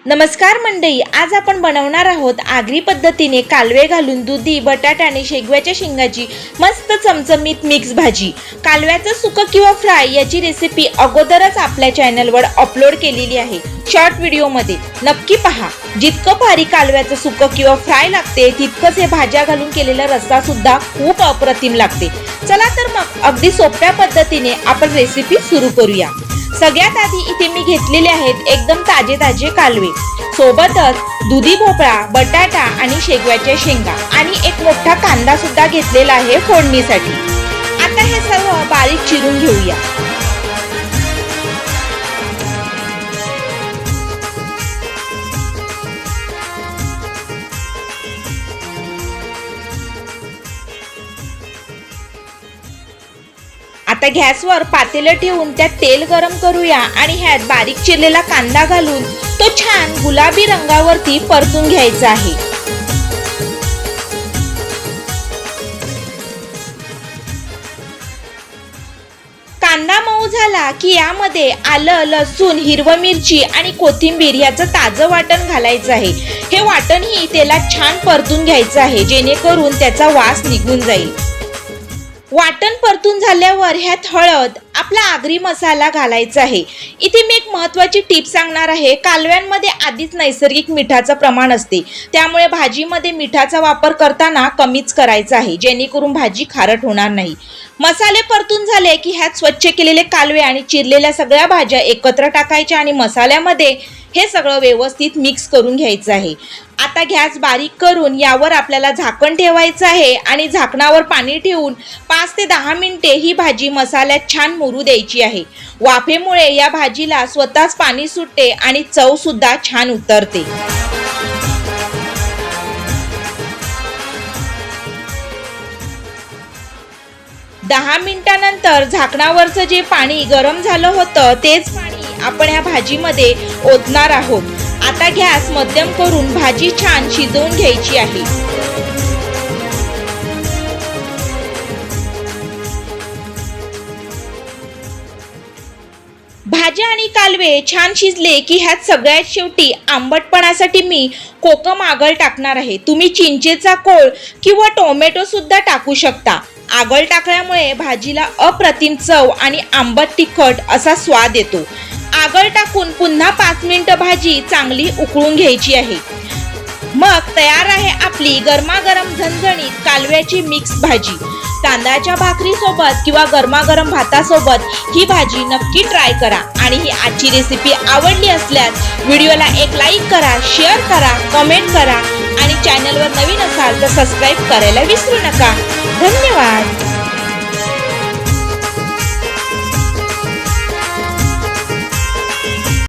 नमस्कार मंडळी, आज आपण बनवणार आहोत आगरी पद्धतीने कालवे घालून दुधी, बटाटा आणि शेगव्याच्या शेंगाची मस्त चमचमीत मिक्स भाजी। कालव्याचं सुकं किंवा फ्राय याची रेसिपी अगोदरच आपल्या चॅनलवर अपलोड केलेली आहे शॉर्ट व्हिडिओमध्ये, नक्की पहा। जितकं भारी कालव्याचं सुकं किंवा फ्राय लागते तितकंच हे भाज्या घालून केलेला रस्सा सुद्धा खूप अप्रतिम लागते। चला तर मग अगदी सोप्या पद्धतीने आपण रेसिपी सुरू करूया। सगळ्यात आधी इथे मी घेतलेले आहेत एकदम ताजे ताजे कालवे, सोबतच दुधी भोपळा, बटाटा आणि शेगव्याच्या शेंगा आणि एक मोठा कांदा सुद्धा घेतलेला आहे फोडणीसाठी। आता हे सर्व बारीक चिरून घेऊया। आता गॅसवर पातेलं ठेवून त्यात तेल गरम करूया आणि ह्यात बारीक चिरलेला कांदा घालून तो छान गुलाबी रंगावरती परतून घ्यायचा आहे। कांदा मऊ झाला की यामध्ये आलं, लसूण, हिरवी मिरची आणि कोथिंबीर याचं ताजं वाटण घालायचं आहे। हे वाटणही तेलात छान परतून घ्यायचं आहे जेणेकरून त्याचा वास निघून जाईल। वाटण परतून झाल्यावर ह्यात हळद, आपला आगरी मसाला घालायचा आहे। इथे मी एक महत्त्वाची टिप सांगणार आहे। कालव्यांमध्ये आधीच नैसर्गिक मिठाचं प्रमाण असते, त्यामुळे भाजीमध्ये मिठाचा वापर करताना कमीच करायचा आहे जेणेकरून भाजी खारट होणार नाही। मसाले परतून झाले की ह्यात स्वच्छ केलेले कालवे आणि चिरलेल्या सगळ्या भाज्या एकत्र टाकायच्या आणि मसाल्यामध्ये हे सगळं व्यवस्थित मिक्स करून घ्यायचं आहे। आता गॅस बारीक करून यावर आपल्याला झाकण ठेवायचं आहे आणि झाकणावर पाणी ठेवून 5 ते 10 मिनिटे ही भाजी मसाल्यात छान मुरू द्यायची आहे। वाफेमुळे या भाजीला स्वतःच पाणी सुटते आणि चव सुद्धा छान उतरते। दहा मिनिटांनंतर झाकणावरचं जे पाणी गरम झालं होतं तेच पाणी आपण या भाजीमध्ये ओतणार आहोत। आता गॅस मध्यम करून भाजी छान शिजवून घ्यायची आहे। भाज्या आणि कालवे छान शिजले की ह्यात सगळ्यात शेवटी आंबटपणासाठी मी कोकम आगळ टाकणार आहे। तुम्ही चिंचेचा कोळ किंवा टोमॅटो सुद्धा टाकू शकता। आगळ टाकल्यामुळे भाजीला अप्रतिम चव आणि आंबट तिखट असा स्वाद येतो। आगळ टाकून पुन्हा 5 मिनिटं भाजी चांगली उकळून घ्यायची आहे। मग तयार आहे आपली गरमागरम झणझणीत कालव्याची मिक्स भाजी। तांदळाच्या भाकरीसोबत किंवा गरमागरम भातासोबत ही भाजी नक्की ट्राय करा। आणि ही आजची रेसिपी आवडली असल्यास व्हिडिओला एक लाईक करा, शेअर करा, कमेंट करा आणि चॅनलवर नवीन असाल तर सबस्क्राईब करायला विसरू नका।